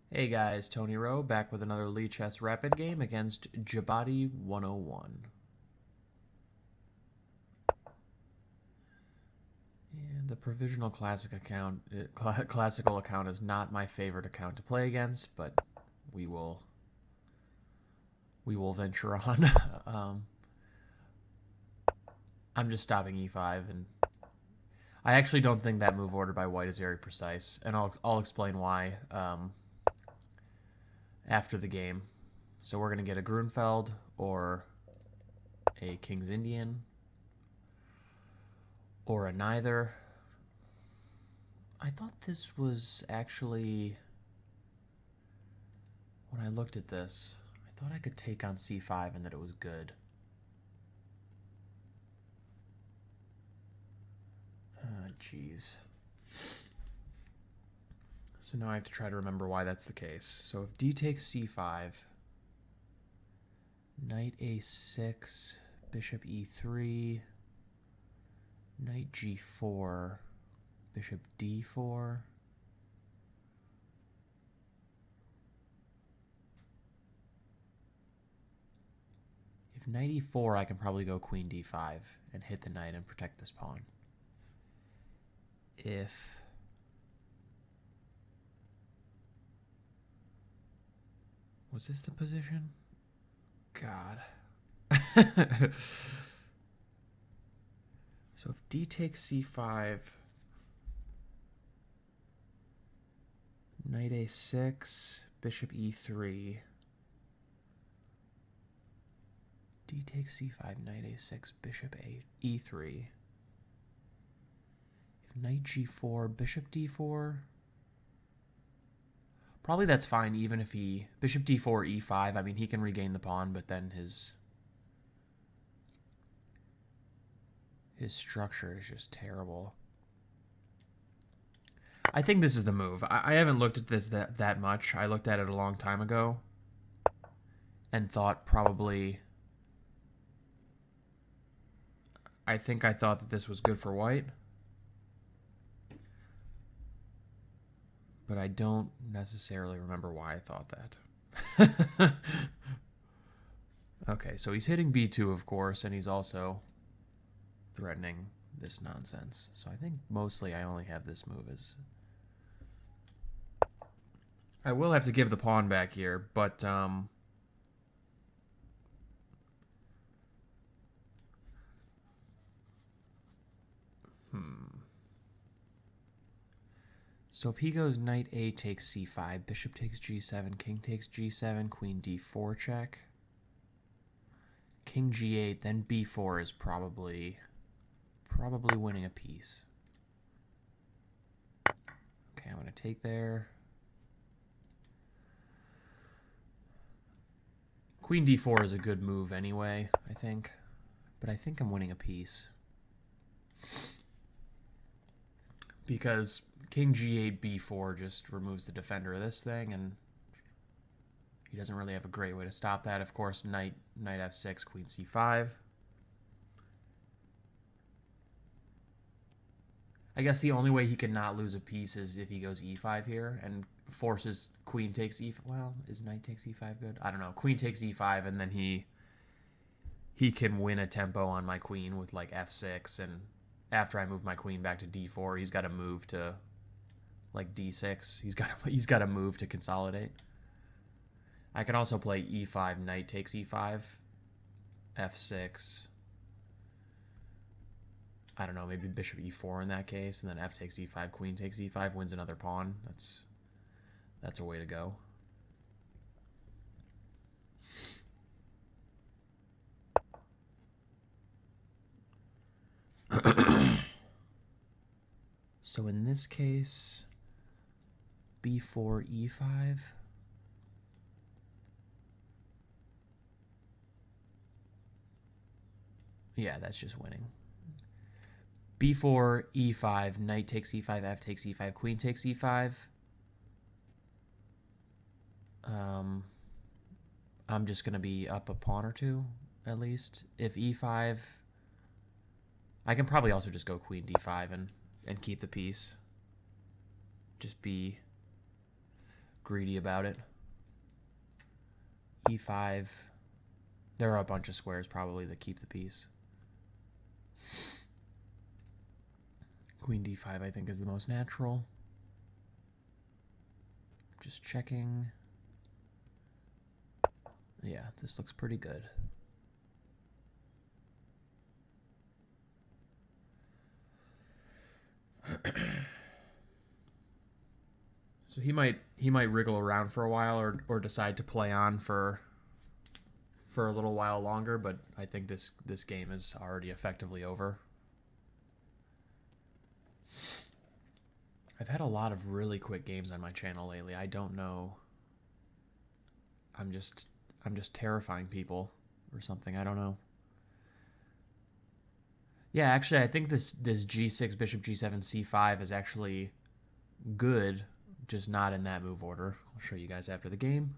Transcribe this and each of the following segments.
Hey guys, Tony Rowe back with another Lee Chess Rapid game against jabady101. And the provisional classical account is not my favorite account to play against, but we will venture on. um, I'm just stopping e5, and I actually don't think that move ordered by white is very precise, and I'll explain why after the game. So we're gonna get a Grunfeld or a King's Indian or a neither. I thought this was actually, when I looked at this, I thought I could take on c5 and that it was good. Jeez. So now I have to try to remember why that's the case. So if d takes c5, knight a6, bishop e3, knight g4, bishop d4. If knight e4, I can probably go queen d5 and hit the knight and protect this pawn. If was this the position? God. So if d takes c5, knight a6, bishop e3, d takes c5, knight a6, bishop e3. If knight g4, bishop d4, probably that's fine even if he bishop d4, e5. I mean, he can regain the pawn, but then his structure is just terrible. I think this is the move. I haven't looked at this that much. I looked at it a long time ago and thought probably, I think I thought that this was good for white. But I don't necessarily remember why I thought that. Okay, so he's hitting b2, of course, and he's also threatening this nonsense. So I think mostly I only have this move as... I will have to give the pawn back here, but So if he goes knight a takes c5, bishop takes g7, king takes g7, queen d4 check, king g8, then b4 is probably winning a piece. Okay, I'm going to take there. Queen d4 is a good move anyway, I think. But I think I'm winning a piece. Because king g8, b4 just removes the defender of this thing, and he doesn't really have a great way to stop that. Of course, knight f6, queen c5. I guess the only way he can not lose a piece is if he goes e5 here and forces queen takes e5. Well, is knight takes e5 good? I don't know. Queen takes e5, and then he can win a tempo on my queen with like f6, and after I move my queen back to d4, he's got to move to like d6. He's got to move to consolidate. I can also play e5, knight takes e5, f6. I don't know, maybe bishop e4 in that case, and then f takes e5, queen takes e5, wins another pawn. That's a way to go. So in this case, b4, e5. Yeah, that's just winning. b4, e5, knight takes e5, f takes e5, queen takes e5. I'm just going to be up a pawn or two, at least. If e5, I can probably also just go queen d5 and keep the piece. Just be greedy about it. E5. There are a bunch of squares probably that keep the piece. Queen d5 I think is the most natural. Just checking. Yeah, this looks pretty good. So he might wriggle around for a while or decide to play on for a little while longer, but I think this game is already effectively over. I've had a lot of really quick games on my channel lately. I don't know. I'm just terrifying people or something. I don't know. Yeah, actually, I think this g6, bishop g7, c5 is actually good, just not in that move order. I'll show you guys after the game.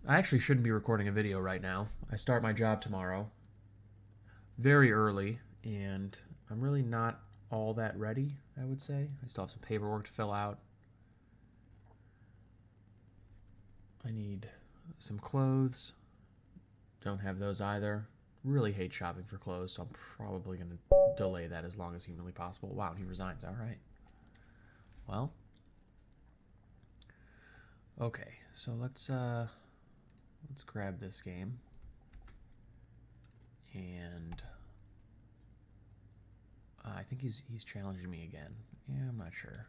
I actually shouldn't be recording a video right now. I start my job tomorrow very early, and I'm really not all that ready, I would say. I still have some paperwork to fill out. I need some clothes. Don't have those either. Really hate shopping for clothes, so I'm probably going to delay that as long as humanly possible. Wow, he resigns. All right. Well. Okay, so let's grab this game. And I think he's challenging me again. Yeah, I'm not sure.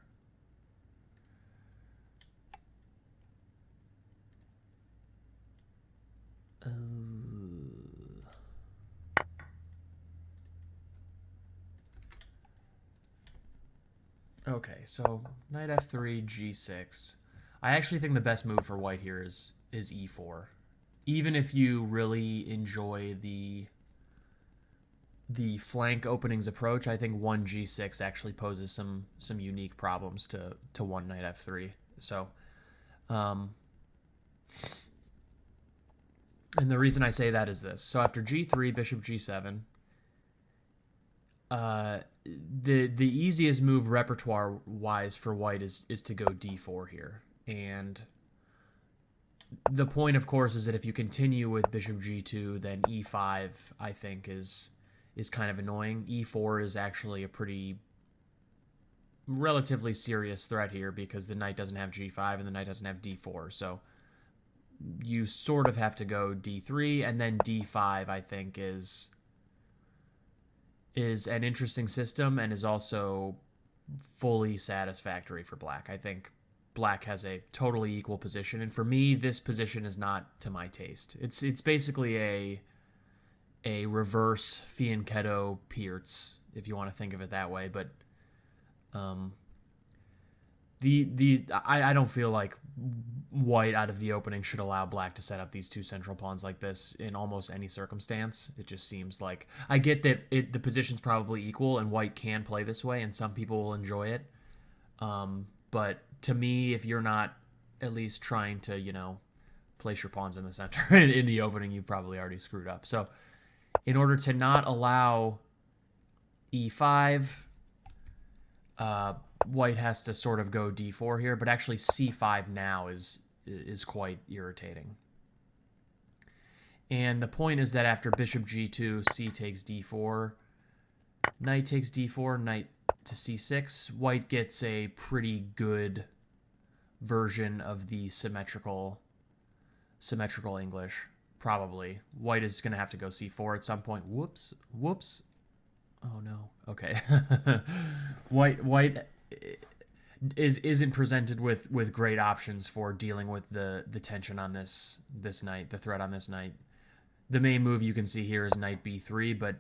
Okay, so knight f3, g6. I actually think the best move for white here is e4. Even if you really enjoy the flank openings approach, I think 1 g6 actually poses some unique problems to 1 knight f3. So, and the reason I say that is this. So after g3, bishop g7, the easiest move repertoire wise for white is to go d4 here. And the point, of course, is that if you continue with bishop g2, then e5 I think is kind of annoying. e4 is actually a pretty relatively serious threat here because the knight doesn't have g5 and the knight doesn't have d4. So you sort of have to go d3, and then d5 I think is an interesting system and is also fully satisfactory for black. I think black has a totally equal position, and for me this position is not to my taste. It's basically a reverse fianchetto Pierce, if you want to think of it that way, but I don't feel like white out of the opening should allow black to set up these two central pawns like this in almost any circumstance. It just seems like, I get that the position's probably equal and white can play this way and some people will enjoy it, but to me, if you're not at least trying to, you know, place your pawns in the center in the opening, you've probably already screwed up. So in order to not allow e5, white has to sort of go d4 here, but actually c5 now is quite irritating. And the point is that after bishop g2, c takes d4, knight takes d4, knight to c6, white gets a pretty good version of the symmetrical English. Probably. White is going to have to go c4 at some point. Whoops. Oh no. Okay. White isn't presented with great options for dealing with the tension on this knight, the threat on this knight. The main move you can see here is knight b3, but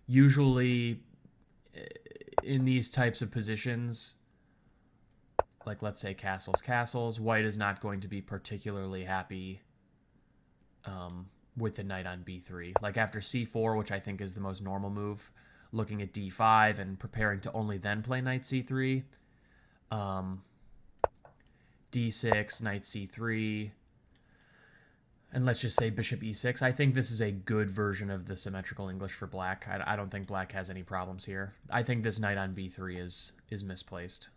usually in these types of positions, like let's say castles, white is not going to be particularly happy with the knight on b3. Like after c4, which I think is the most normal move, looking at d5 and preparing to only then play knight c3, d6, knight c3, and let's just say bishop e6. I think this is a good version of the symmetrical English for black. I don't think black has any problems here. I think this knight on b3 is misplaced.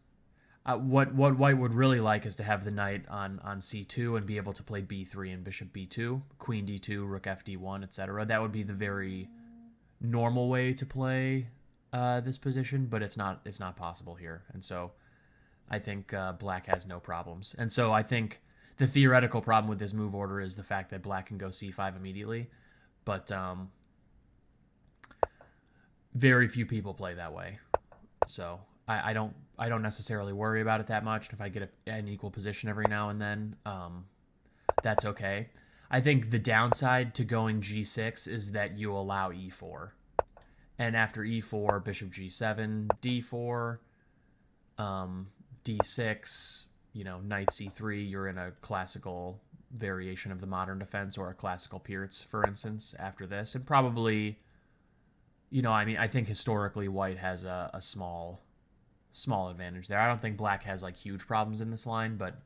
What white would really like is to have the knight on c2 and be able to play b3 and bishop b2, queen d2, rook fd1, etc. That would be the very normal way to play this position, but it's not possible here. And so I think black has no problems. And so I think the theoretical problem with this move order is the fact that black can go c5 immediately, but very few people play that way. So I don't necessarily worry about it that much. If I get an equal position every now and then, that's okay. I think the downside to going g6 is that you allow e4. And after e4, bishop g7, d4, d6, knight c3, you're in a classical variation of the modern defense, or a classical Pirtz, for instance, after this. And probably, I think historically white has a small advantage there. I don't think black has like huge problems in this line, but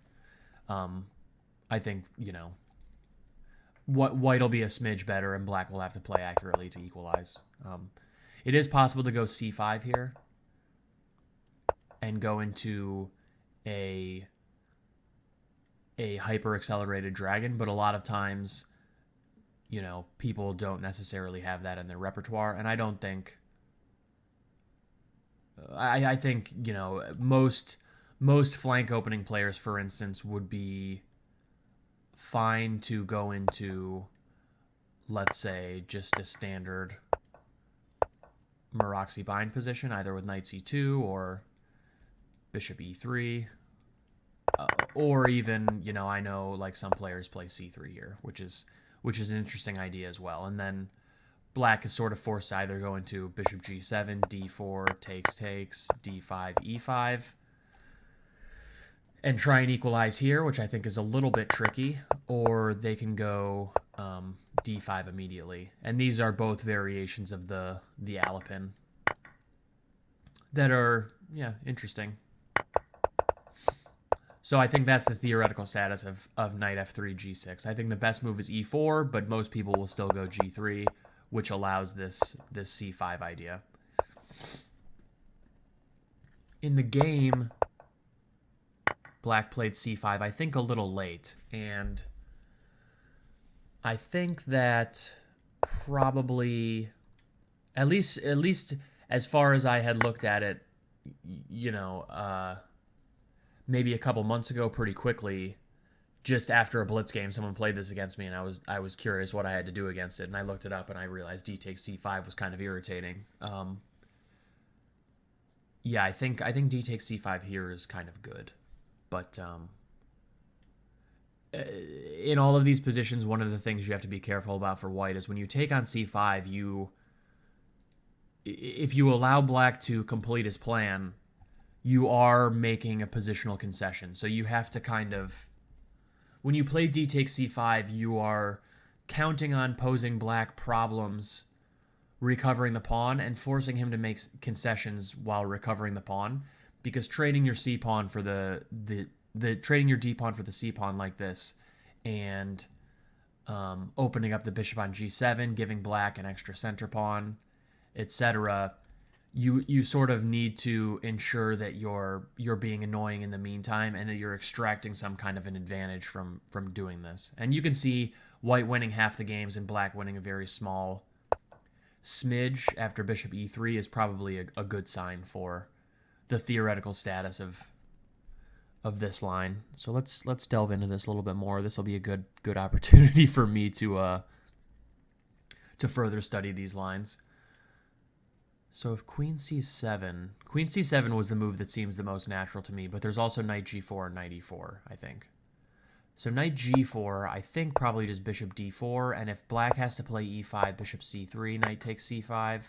I think, white will be a smidge better and black will have to play accurately to equalize. It is possible to go c5 here and go into a hyper accelerated dragon, but a lot of times, people don't necessarily have that in their repertoire, and I don't think. I think most flank opening players, for instance, would be fine to go into, let's say, just a standard Maroczy bind position, either with knight c2 or bishop e3, or even I know like some players play c3 here, which is an interesting idea as well. And then black is sort of forced to either go into bishop g7, d4, takes, d5, e5, and try and equalize here, which I think is a little bit tricky, or they can go d5 immediately. And these are both variations of the Alapin that are, interesting. So I think that's the theoretical status of knight f3, g6. I think the best move is e4, but most people will still go g3, which allows this c5 idea. In the game, black played c5, I think a little late, and I think that probably, at least as far as I had looked at it, maybe a couple months ago, pretty quickly, just after a blitz game, someone played this against me, and I was curious what I had to do against it, and I looked it up, and I realized d takes c5 was kind of irritating. Yeah, I think d takes c5 here is kind of good, but in all of these positions, one of the things you have to be careful about for white is when you take on c5, if you allow black to complete his plan, you are making a positional concession. So you have to kind of, when you play d takes c5, you are counting on posing black problems recovering the pawn and forcing him to make concessions while recovering the pawn, because trading your c pawn for the trading your d pawn for the c pawn like this, and opening up the bishop on g7, giving black an extra center pawn, etc. You sort of need to ensure that you're being annoying in the meantime, and that you're extracting some kind of an advantage from doing this. And you can see white winning half the games and black winning a very small smidge after bishop e3 is probably a good sign for the theoretical status of this line. So let's delve into this a little bit more. This will be a good opportunity for me to further study these lines. So if queen c7 was the move that seems the most natural to me, but there's also knight g4 and knight e4, I think. So knight g4, I think probably just bishop d4, and if black has to play e5, bishop c3, knight takes c5.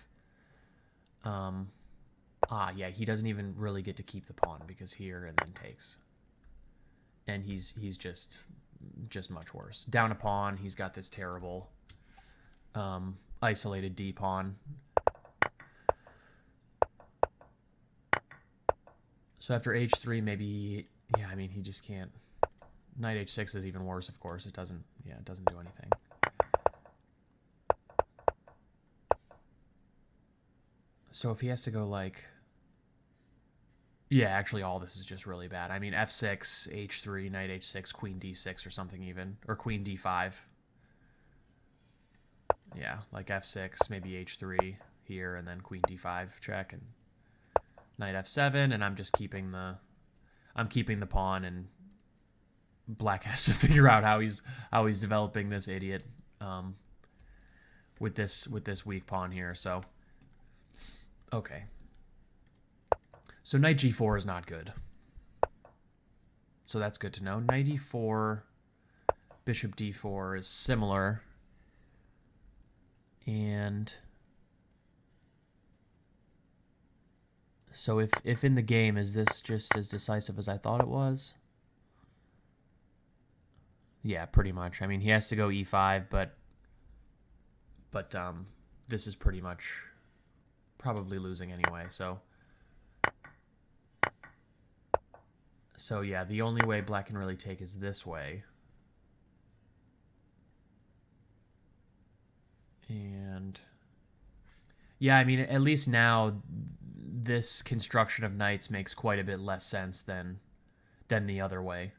Yeah, he doesn't even really get to keep the pawn, because here and then takes. And he's just much worse. Down a pawn, he's got this terrible isolated d pawn. So after h3, maybe, yeah, I mean, he just can't Knight h6 is even worse, of course. It doesn't do anything. So if he has to go like... Yeah, actually all this is just really bad. I mean, f6, h3, knight h6, queen d6 or something even. Or queen d5. Yeah, like f6, maybe h3 here, and then queen d5 check, and knight f7, and I'm just keeping the... I'm keeping the pawn, and black has to figure out how he's developing this idiot with this weak pawn here. So okay, so knight g4 is not good. So that's good to know. Knight e4, bishop d4 is similar, and so if in the game, is this just as decisive as I thought it was? Yeah, pretty much. I mean, he has to go e5, but this is pretty much probably losing anyway. So yeah, the only way black can really take is this way. And yeah, I mean, at least now this construction of knights makes quite a bit less sense than the other way.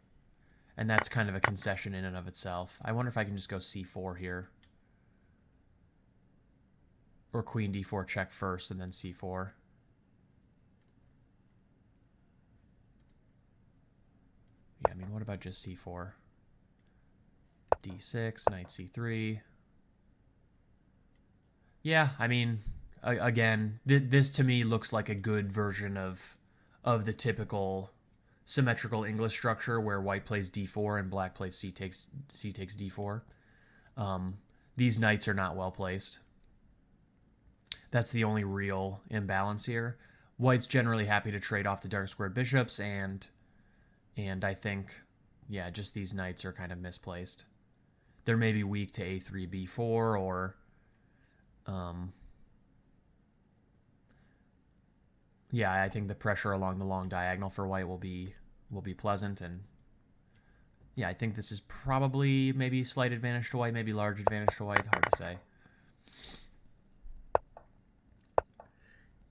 And that's kind of a concession in and of itself. I wonder if I can just go c4 here. Or queen d4 check first and then c4. Yeah, I mean, what about just c4? d6, knight c3. Yeah, I mean, again, this to me looks like a good version of the typical symmetrical English structure where white plays d4 and black plays c takes d4. These knights are not well placed. That's the only real imbalance here. White's generally happy to trade off the dark squared bishops, and I think, yeah, just these knights are kind of misplaced. They're maybe weak to a3, b4, or yeah, I think the pressure along the long diagonal for white will be pleasant, and yeah, I think this is probably maybe slight advantage to white, maybe large advantage to white, hard to say.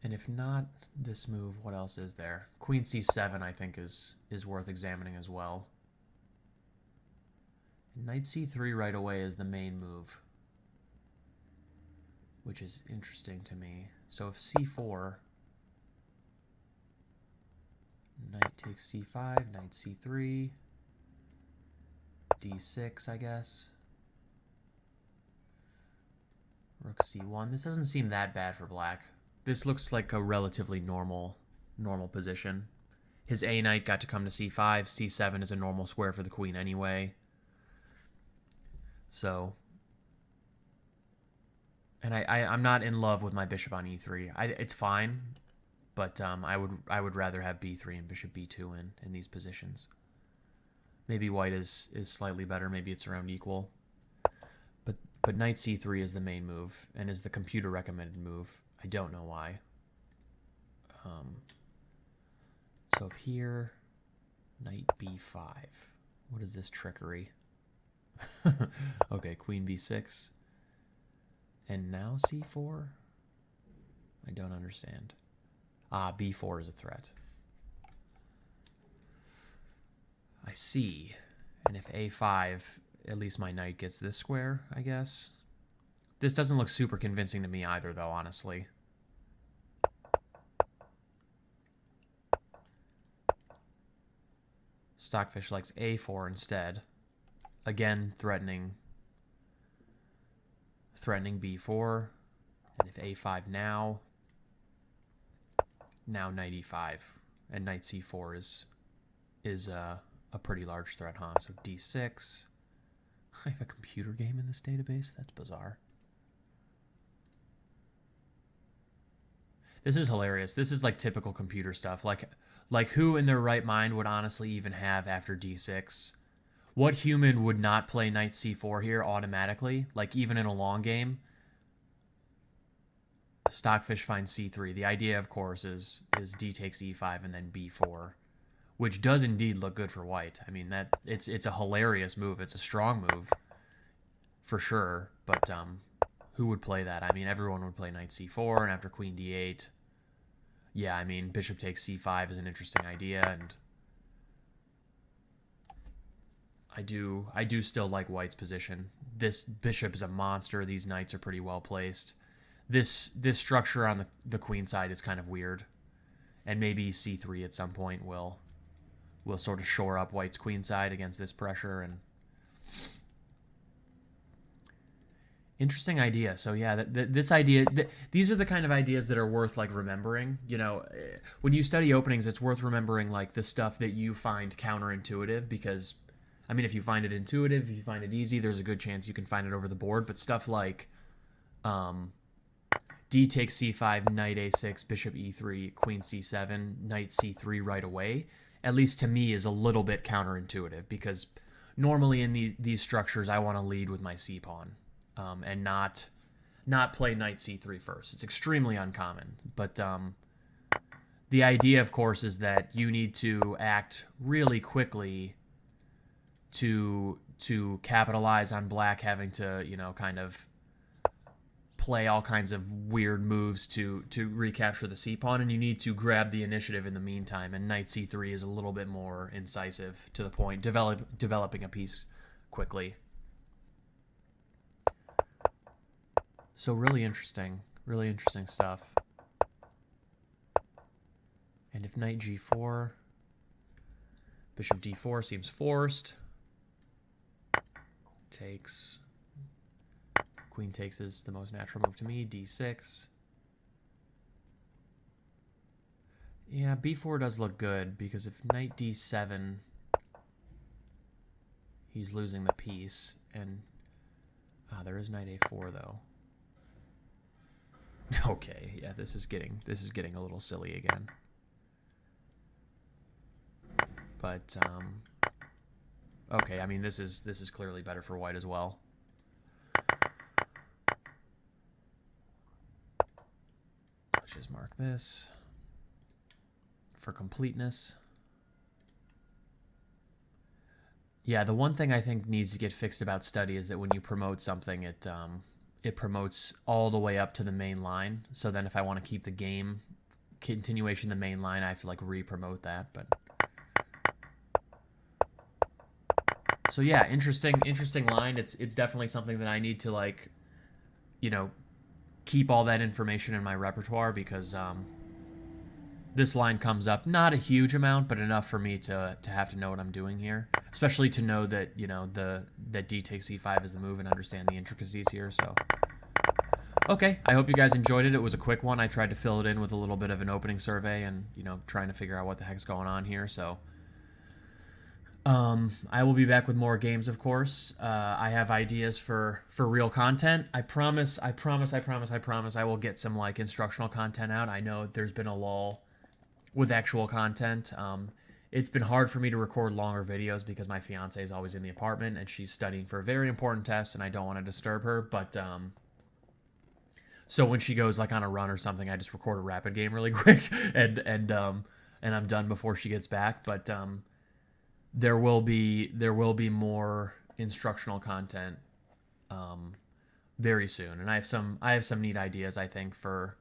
And if not this move, what else is there? Queen c7, I think, is worth examining as well. Knight c3 right away is the main move, which is interesting to me. So if c4, knight takes c5, knight c3, d6, I guess. Rook c1. This doesn't seem that bad for black. This looks like a relatively normal position. His a knight got to come to c5. c7 is a normal square for the queen anyway. So, and I'm not in love with my bishop on e3. It's fine, but I would rather have b3 and bishop b2 in these positions. Maybe white is slightly better. Maybe it's around equal. But knight c3 is the main move and is the computer recommended move. I don't know why. So if here, knight b5. What is this trickery? Okay, queen b6. And now c4? I don't understand. Ah, b4 is a threat. I see. And if a5, at least my knight gets this square, I guess. This doesn't look super convincing to me either, though, honestly. Stockfish likes a4 instead. Again, threatening b4. And if a5 now knight e5. And knight c4 is a pretty large threat, huh? So d6. I have a computer game in this database? That's bizarre. This is hilarious. This is like typical computer stuff. Like who in their right mind would honestly even have after d6? What human would not play knight c4 here automatically? Like even in a long game? Stockfish finds c3. The idea, of course, is d takes e5 and then b4 which does indeed look good for white. I mean, that it's a hilarious move. It's a strong move for sure, but who would play that? I mean, everyone would play knight c4, and after queen d8, yeah, I mean, bishop takes c5 is an interesting idea, and I do still like white's position. This bishop is a monster. These knights are pretty well placed. This structure on the queen side is kind of weird, and maybe c3 at some point will sort of shore up white's queen side against this pressure. And interesting idea. So yeah, this idea, these are the kind of ideas that are worth like remembering. You know, when you study openings, it's worth remembering like the stuff that you find counterintuitive, because I mean, if you find it intuitive, if you find it easy, there's a good chance you can find it over the board. But stuff like d takes c5, knight a6, bishop e3, queen c7, knight c3 right away, at least to me, is a little bit counterintuitive, because normally in these structures, I want to lead with my c-pawn and not play knight c3 first. It's extremely uncommon. But the idea, of course, is that you need to act really quickly to capitalize on black having to, you know, kind of play all kinds of weird moves to recapture the c-pawn, and you need to grab the initiative in the meantime, and knight c3 is a little bit more incisive, to the point, developing a piece quickly. So really interesting stuff. And if knight g4, bishop d4 seems forced. Takes, queen takes is the most natural move to me. d6. Yeah, b4 does look good, because if knight d7, he's losing the piece, and there is knight a4 though. Okay, yeah, this is getting a little silly again. But okay, I mean, this is clearly better for white as well. Let's just mark this for completeness. Yeah, the one thing I think needs to get fixed about study is that when you promote something, it promotes all the way up to the main line. So then if I want to keep the game continuation the main line, I have to like re-promote that. But so yeah, interesting line. It's definitely something that I need to, like, you know, keep all that information in my repertoire, because this line comes up not a huge amount, but enough for me to have to know what I'm doing here, especially to know that, you know, that d takes e5 is the move and understand the intricacies here. So okay, I hope you guys enjoyed it. It was a quick one. I tried to fill it in with a little bit of an opening survey and, you know, trying to figure out what the heck's going on here. So I will be back with more games, of course. I have ideas for real content. I promise I will get some like instructional content out. I know there's been a lull with actual content. It's been hard for me to record longer videos because my fiance is always in the apartment and she's studying for a very important test, and I don't want to disturb her. But so when she goes like on a run or something, I just record a rapid game really quick and I'm done before she gets back. But there will be more instructional content very soon, and I have some neat ideas, I think, for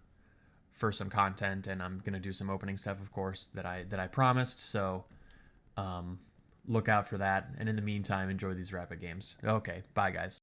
some content, and I'm gonna do some opening stuff, of course, that I promised. So look out for that, and in the meantime, enjoy these rapid games. Okay, bye guys.